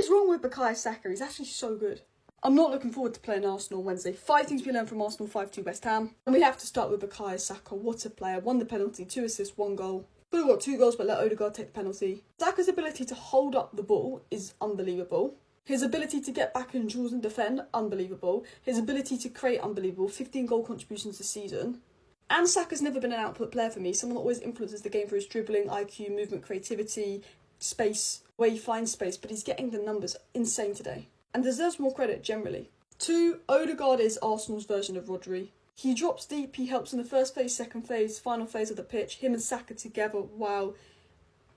is wrong with Bukayo Saka? He's actually so good. I'm not looking forward to playing Arsenal on Wednesday. 5 things we learned from Arsenal, 5-2 West Ham. And we have to start with Bukayo Saka. What a player. Won the penalty, 2 assists, 1 goal. Could have got 2 goals, but let Odegaard take the penalty. Saka's ability to hold up the ball is unbelievable. His ability to get back in duels and defend, unbelievable. His ability to create, unbelievable. 15 goal contributions this season. And Saka's never been an output player for me. Someone that always influences the game for his dribbling, IQ, movement, creativity, space, where he finds space. But he's getting the numbers insane today. And deserves more credit generally. 2, Odegaard is Arsenal's version of Rodri. He drops deep, he helps in the first phase, second phase, final phase of the pitch. Him and Saka together, wow,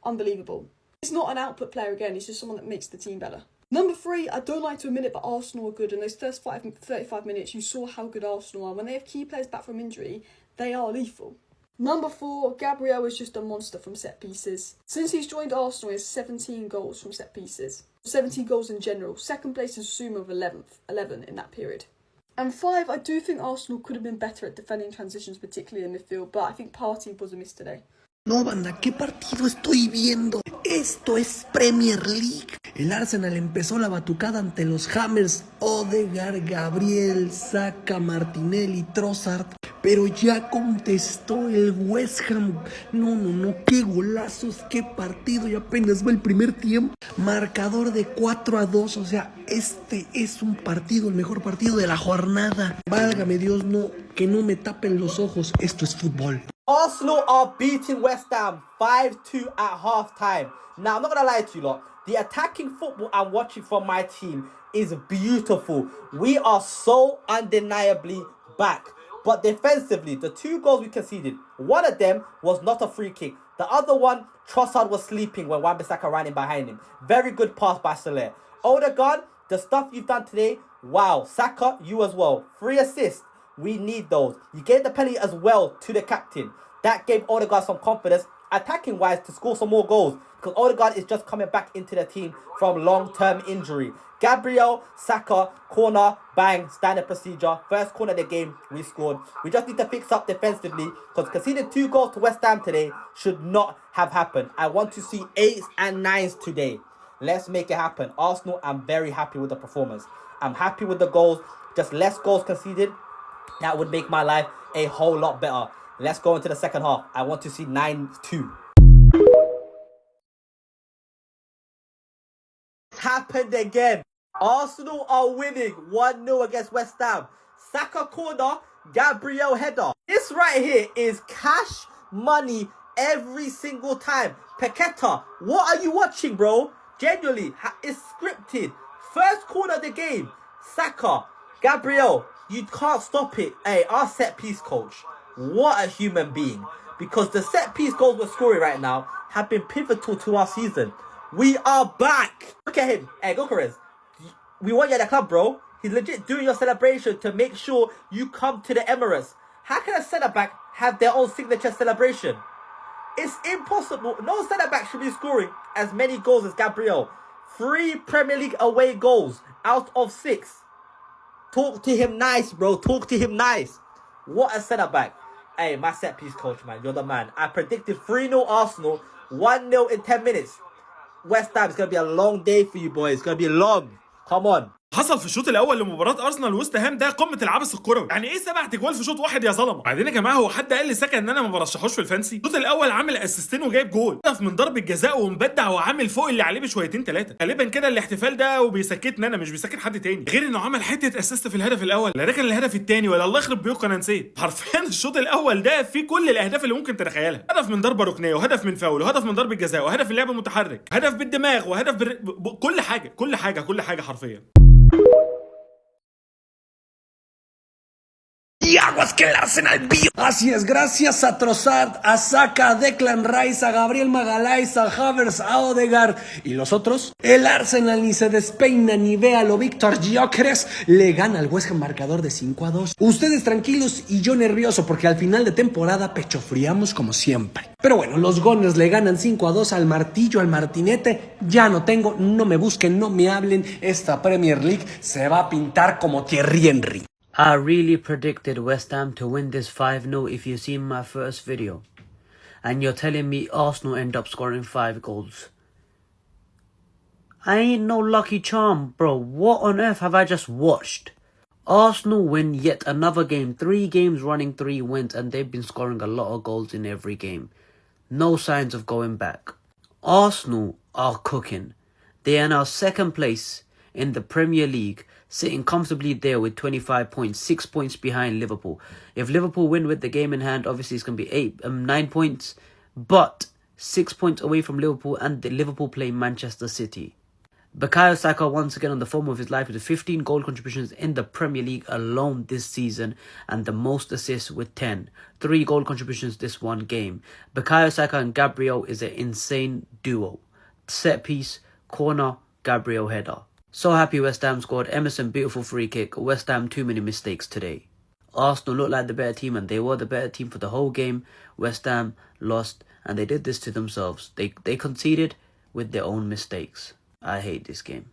unbelievable. He's not an output player again, he's just someone that makes the team better. Number 3, I don't like to admit it, but Arsenal are good. In those first 35 minutes, you saw how good Arsenal are. When they have key players back from injury, they are lethal. Number 4, Gabriel is just a monster from set pieces. Since he's joined Arsenal, he has 17 goals from set pieces. 17 goals in general. Second place is Zuma with 11 in that period. And 5, I do think Arsenal could have been better at defending transitions, particularly in midfield, but I think Partey was a miss today. No, banda, ¿qué partido estoy viendo? Esto es Premier League. El Arsenal empezó la batucada ante los Hammers, Odegaard, Gabriel, Saka, Martinelli, Trossard. Pero ya contestó el West Ham. No, qué golazos, qué partido. Y apenas va el primer tiempo. Marcador de 4-2. O sea, este es un partido, el mejor partido de la jornada. Válgame Dios, no, que no me tapen los ojos. Esto es fútbol. Arsenal are beating West Ham 5-2 at half-time. Now, I'm not going to lie to you lot. The attacking football I'm watching from my team is beautiful. We are so undeniably back. But defensively, the 2 goals we conceded, one of them was not a free kick. The other one, Trossard was sleeping when Wan-Bissaka ran in behind him. Very good pass by Soler. Odegaard, the stuff you've done today, wow. Saka, you as well. 3 assists. We need those. You gave the penalty as well to the captain. That gave Odegaard some confidence, attacking-wise, to score some more goals. Because Odegaard is just coming back into the team from long-term injury. Gabriel, Saka, corner, bang, standard procedure. First corner of the game, we scored. We just need to fix up defensively. Because conceding 2 goals to West Ham today should not have happened. I want to see 8s and 9s today. Let's make it happen. Arsenal, I'm very happy with the performance. I'm happy with the goals. Just less goals conceded. That would make my life a whole lot better. Let's go into the second half. I want to see 9-2. Happened again. Arsenal are winning 1-0 against West Ham. Saka corner, Gabriel header. This right here is cash money every single time. Paqueta, what are you watching, bro? Genuinely, it's scripted. First corner of the game. Saka, Gabriel. You can't stop it. Hey, our set-piece coach, what a human being. Because the set-piece goals we're scoring right now have been pivotal to our season. We are back. Look at him. Hey, go Corez. We want you at the club, bro. He's legit doing your celebration to make sure you come to the Emirates. How can a centre-back have their own signature celebration? It's impossible. No centre-back should be scoring as many goals as Gabriel. 3 Premier League away goals out of 6. Talk to him nice, bro. Talk to him nice. What a centre-back. Hey, my set-piece coach, man. You're the man. I predicted 3-0 Arsenal, 1-0 in 10 minutes. West Ham, it's going to be a long day for you boys. It's going to be long. Come on. حصل في الشوط الاول لمباراه ارسنال وست هام ده قمه العبث الكروي. يعني ايه 7 تجوال في شوط واحد يا ظلمه؟ بعدين يا جماعه هو حد قال لي سكه ان انا ما برشحوش في الفانسي؟ الشوط الاول عامل اسيستين وجايب جول، هدف من ضربه جزاء ومبدع وعامل فوق اللي عليه بشويتين 3. غالبا كده الاحتفال ده وبيسكتني انا مش بيسكت حد تاني، غير انه عمل حته اسيست في الهدف الاول، لا ركن الهدف الثاني ولا الله يخرب بيوك انا نسيت. حرفيا الشوط الاول ده فيه كل الاهداف اللي ممكن تتخيلها، هدف من ضربه ركنيه وهدف من فاول وهدف من ضربه جزاء وهدف اللعب متحرك، هدف بالدماغ وهدف كل حاجه حرفيا. Y aguas que el Arsenal vio. Gracias a Trossard, a Saka, a Declan Rice, a Gabriel Magalhaes, a Havertz, a Odegaard y los otros. El Arsenal ni se despeina ni ve a lo Víctor Gyökeres. Le gana al West Ham marcador de 5-2. Ustedes tranquilos y yo nervioso porque al final de temporada pechofriamos como siempre. Pero bueno, los Gunners le ganan 5-2 al martillo, al martinete. Ya no tengo, no me busquen, no me hablen. Esta Premier League se va a pintar como Thierry Henry. I really predicted West Ham to win this 5-0 if you've seen my first video. And you're telling me Arsenal end up scoring 5 goals. I ain't no Lucky Charm, bro. What on earth have I just watched? Arsenal win yet another game. 3 games running, 3 wins, and they've been scoring a lot of goals in every game. No signs of going back. Arsenal are cooking. They are now second place in the Premier League, sitting comfortably there with 25 points, 6 points behind Liverpool. If Liverpool win with the game in hand, obviously it's going to be 9 points, but 6 points away from Liverpool, and the Liverpool play Manchester City. Bukayo Saka once again on the form of his life with 15 goal contributions in the Premier League alone this season, and the most assists with 10. 3 goal contributions this one game. Bukayo Saka and Gabriel is an insane duo. Set piece, corner, Gabriel header. So happy West Ham scored. Emerson, beautiful free kick. West Ham, too many mistakes today. Arsenal looked like the better team, and they were the better team for the whole game. West Ham lost, and they did this to themselves. They conceded with their own mistakes. I hate this game.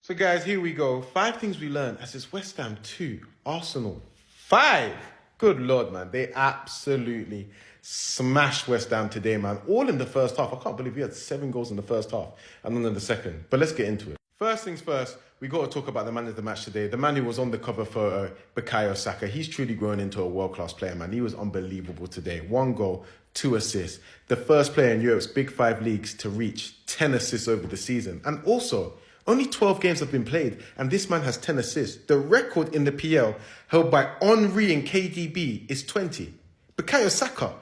So guys, here we go. 5 things we learned as it's West Ham 2, Arsenal 5. Good Lord, man. They absolutely smashed West Ham today, man. All in the first half. I can't believe we had 7 goals in the first half and then in the second. But let's get into it. First things first, we got to talk about the man of the match today. The man who was on the cover photo, Bukayo Saka. He's truly grown into a world-class player, man. He was unbelievable today. 1 goal, 2 assists. The first player in Europe's Big 5 leagues to reach 10 assists over the season. And also, only 12 games have been played, and this man has 10 assists. The record in the PL, held by Henry and KDB, is 20. Bukayo Saka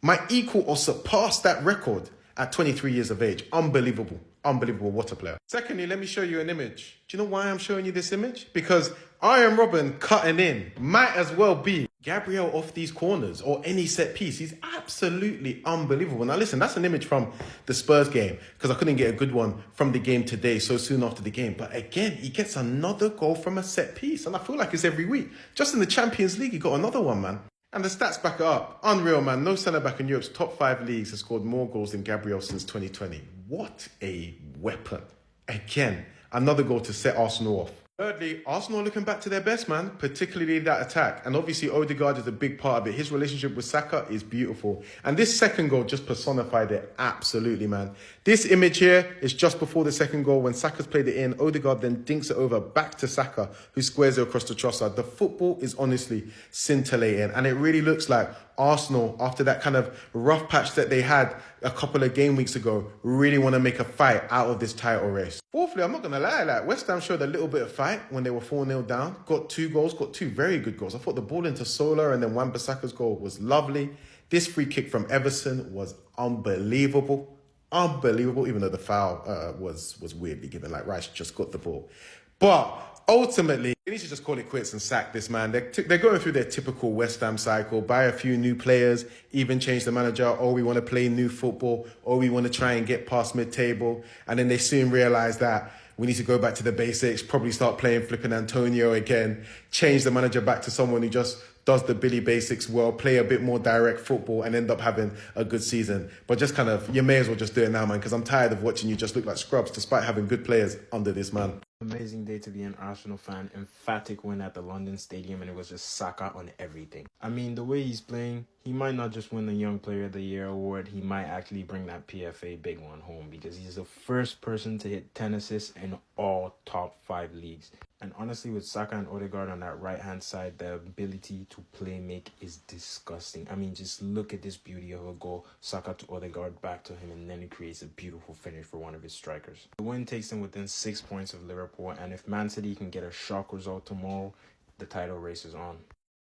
might equal or surpass that record at 23 years of age. Unbelievable. Unbelievable. What a player. Secondly, let me show you an image. Do you know why I'm showing you this image? Because Iron Robin cutting in might as well be Gabriel off these corners or any set piece. He's absolutely unbelievable. Now listen, that's an image from the Spurs game, because I couldn't get a good one from the game today so soon after the game. But again, he gets another goal from a set piece, and I feel like it's every week. Just in the Champions League, he got another one, man. And the stats back it up. Unreal, man. No centre-back in Europe's top 5 leagues has scored more goals than Gabriel since 2020. What a weapon. Again, another goal to set Arsenal off. Thirdly, Arsenal looking back to their best, man, particularly that attack. And obviously, Odegaard is a big part of it. His relationship with Saka is beautiful. And this second goal just personified it absolutely, man. This image here is just before the second goal when Saka's played it in. Odegaard then dinks it over back to Saka, who squares it across the trossard. The football is honestly scintillating. And it really looks like Arsenal, after that kind of rough patch that they had a couple of game weeks ago, really want to make a fight out of this title race. Fourthly, I'm not going to lie, like West Ham showed a little bit of fight when they were 4-0 down. Got 2 goals, got 2 very good goals. I thought the ball into Sola and then Wan-Bissaka's goal was lovely. This free kick from Everson was unbelievable. Unbelievable, even though the foul was weirdly given, like Rice just got the ball. But ultimately, they need to just call it quits and sack this man. They're going through their typical West Ham cycle, buy a few new players, even change the manager, or we want to play new football, or we want to try and get past mid-table. And then they soon realize that we need to go back to the basics, probably start playing flipping Antonio again, change the manager back to someone who just does the Billy basics well, play a bit more direct football and end up having a good season. But just kind of, you may as well just do it now, man, because I'm tired of watching you just look like scrubs despite having good players under this man. Amazing day to be an Arsenal fan. Emphatic win at the London Stadium, and it was just Saka on everything. I mean, the way he's playing, he might not just win the Young Player of the Year award, he might actually bring that PFA big one home, because he's the first person to hit 10 assists in all top 5 leagues. And honestly, with Saka and Odegaard on that right-hand side, the ability to play make is disgusting. I mean, just look at this beauty of a goal. Saka to Odegaard, back to him, and then he creates a beautiful finish for one of his strikers. The win takes him within 6 points of Liverpool, and if Man City can get a shock result tomorrow, the title race is on.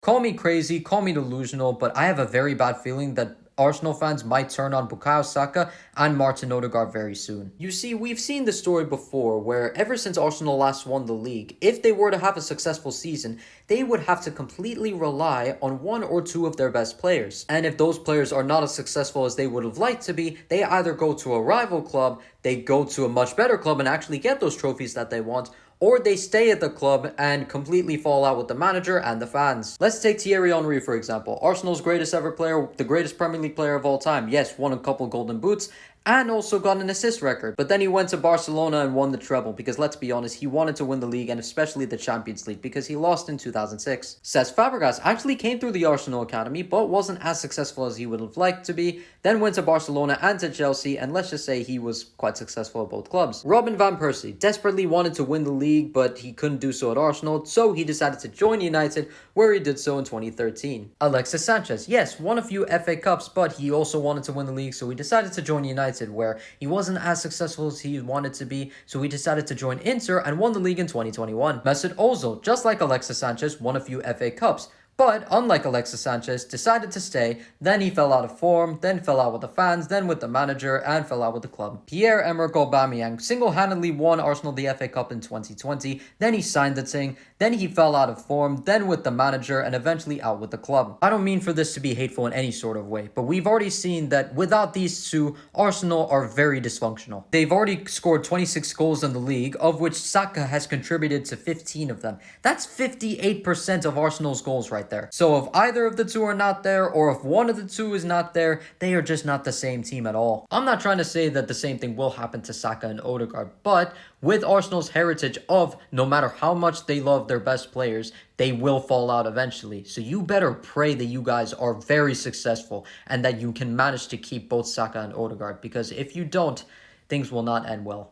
Call me crazy, call me delusional, but I have a very bad feeling that Arsenal fans might turn on Bukayo Saka and Martin Odegaard very soon. You see, we've seen this story before where ever since Arsenal last won the league, if they were to have a successful season, they would have to completely rely on 1 or 2 of their best players. And if those players are not as successful as they would have liked to be, they either go to a rival club, they go to a much better club and actually get those trophies that they want, or they stay at the club and completely fall out with the manager and the fans. Let's take Thierry Henry, for example. Arsenal's greatest ever player, the greatest Premier League player of all time. Yes, won a couple golden boots and also got an assist record. But then he went to Barcelona and won the treble because, let's be honest, he wanted to win the league and especially the Champions League because he lost in 2006. Cesc Fabregas actually came through the Arsenal academy but wasn't as successful as he would have liked to be, then went to Barcelona and to Chelsea, and let's just say he was quite successful at both clubs. Robin van Persie desperately wanted to win the league but he couldn't do so at Arsenal, so he decided to join United, where he did so in 2013. Alexis Sanchez, yes, won a few FA Cups, but he also wanted to win the league, so he decided to join United, where he wasn't as successful as he wanted to be, so he decided to join Inter and won the league in 2021. Mesut Ozil, just like Alexis Sanchez, won a few FA Cups, but unlike Alexis Sanchez, decided to stay, then he fell out of form, then fell out with the fans, then with the manager, and fell out with the club. Pierre-Emerick Aubameyang single-handedly won Arsenal the FA Cup in 2020, then he signed the thing, then he fell out of form, then with the manager, and eventually out with the club. I don't mean for this to be hateful in any sort of way, but we've already seen that without these two, Arsenal are very dysfunctional. They've already scored 26 goals in the league, of which Saka has contributed to 15 of them. That's 58% of Arsenal's goals right there. So if either of the two are not there, or if one of the two is not there, they are just not the same team at all. I'm not trying to say that the same thing will happen to Saka and Odegaard, but with Arsenal's heritage of no matter how much they love their best players, they will fall out eventually. So you better pray that you guys are very successful and that you can manage to keep both Saka and Odegaard, because if you don't, things will not end well.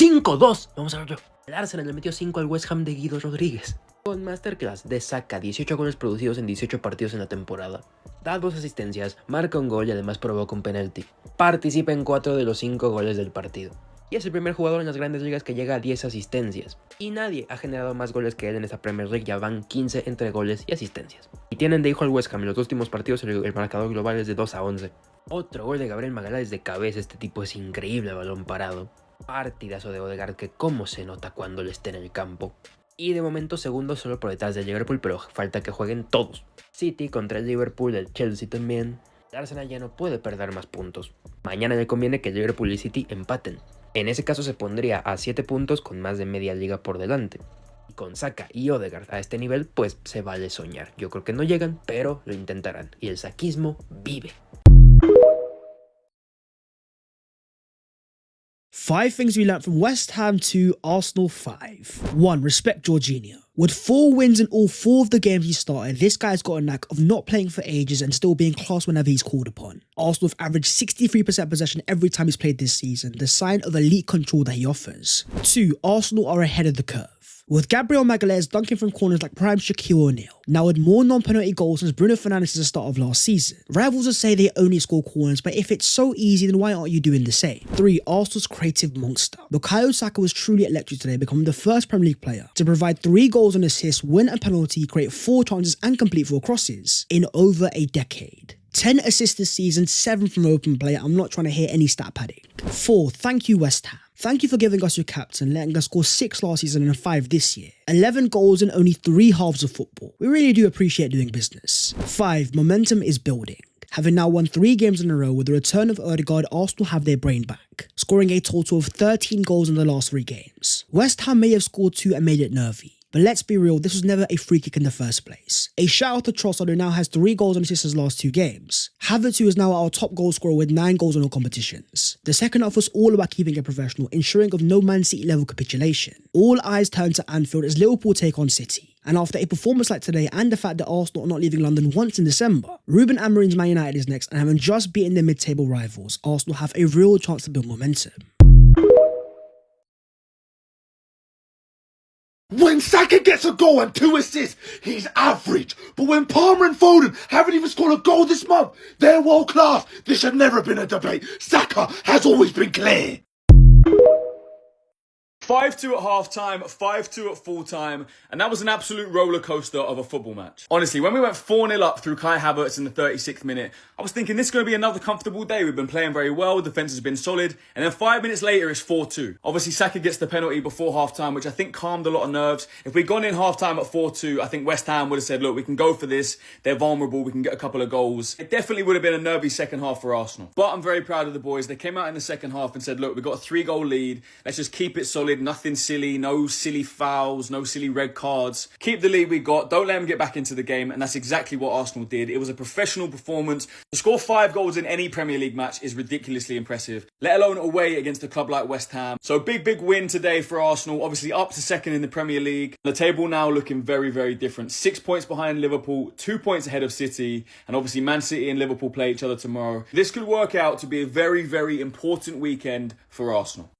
5-2. Vamos a verlo. El Arsenal le metió 5 al West Ham de Guido Rodríguez. Con masterclass de Saka, 18 goles producidos en 18 partidos en la temporada. Da 2 asistencias, marca un gol y además provoca un penalti. Participa en 4 de los 5 goles del partido. Y es el primer jugador en las grandes ligas que llega a 10 asistencias. Y nadie ha generado más goles que él en esta Premier League, ya van 15 entre goles y asistencias. Y tienen de hijo al West Ham en los últimos partidos, el marcador global es de 2-11. Otro gol de Gabriel Magalhães de cabeza, este tipo es increíble a balón parado. Partidazo de Odegaard, que cómo se nota cuando le esté en el campo. Y de momento segundo solo por detrás del Liverpool, pero falta que jueguen todos. City contra el Liverpool, el Chelsea también. El Arsenal ya no puede perder más puntos. Mañana le conviene que Liverpool y City empaten. En ese caso se pondría a 7 puntos con más de media liga por delante. Y con Saka y Odegaard a este nivel, pues se vale soñar. Yo creo que no llegan, pero lo intentarán. Y el saquismo vive. 5 things we learnt from West Ham to Arsenal 5. 1. Respect Jorginho. With 4 wins in all 4 of the games he started, this guy's got a knack of not playing for ages and still being class whenever he's called upon. Arsenal have averaged 63% possession every time he's played this season, the sign of elite control that he offers. 2. Arsenal are ahead of the curve. With Gabriel Magalhães dunking from corners like prime Shaquille O'Neal, now with more non-penalty goals since Bruno Fernandes at the start of last season. Rivals will say they only score corners, but if it's so easy, then why aren't you doing the same? 3. Arsenal's creative monster. Bukayo Saka was truly electric today, becoming the first Premier League player to provide 3 goals and assists, win a penalty, create 4 chances and complete 4 crosses in over a decade. 10 assists this season, 7 from open play. I'm not trying to hear any stat padding. 4. Thank you, West Ham. Thank you for giving us your captain, letting us score 6 last season and 5 this year. 11 goals in only 3 halves of football. We really do appreciate doing business. 5. Momentum is building. Having now won 3 games in a row, with the return of Odegaard, Arsenal have their brain back, scoring a total of 13 goals in the last 3 games. West Ham may have scored 2 and made it nervy, but let's be real, this was never a free kick in the first place. A shout out to Trossard, who now has 3 goals and assists in his last 2 games. Havertz, who is now our top goal scorer with 9 goals in all competitions. The second half was all about keeping it professional, ensuring of no Man City level capitulation. All eyes turn to Anfield as Liverpool take on City. And after a performance like today and the fact that Arsenal are not leaving London once in December, Ruben Amorim's Man United is next, and having just beaten their mid-table rivals, Arsenal have a real chance to build momentum. When Saka gets a goal and 2 assists, he's average. But when Palmer and Foden haven't even scored a goal this month, they're world class. This should never have been a debate. Saka has always been clear. 5-2 at half-time, 5-2 at full-time, and that was an absolute roller coaster of a football match. Honestly, when we went 4-0 up through Kai Havertz in the 36th minute, I was thinking this is going to be another comfortable day. We've been playing very well, defence has been solid, and then 5 minutes later it's 4-2. Obviously, Saka gets the penalty before half-time, which I think calmed a lot of nerves. If we'd gone in half-time at 4-2, I think West Ham would have said, look, we can go for this. They're vulnerable, we can get a couple of goals. It definitely would have been a nervy second half for Arsenal. But I'm very proud of the boys. They came out in the second half and said, look, we've got a 3-goal lead. Let's just keep it solid nothing silly, no silly fouls, no silly red cards. Keep the lead we got, don't let them get back into the game, and that's exactly what Arsenal did. It was a professional performance. To score 5 goals in any Premier League match is ridiculously impressive, let alone away against a club like West Ham. So big win today for Arsenal, obviously up to second in the Premier League. The table now looking very different. 6 points behind Liverpool, 2 points ahead of City, and obviously Man City and Liverpool play each other tomorrow. This could work out to be a very important weekend for Arsenal.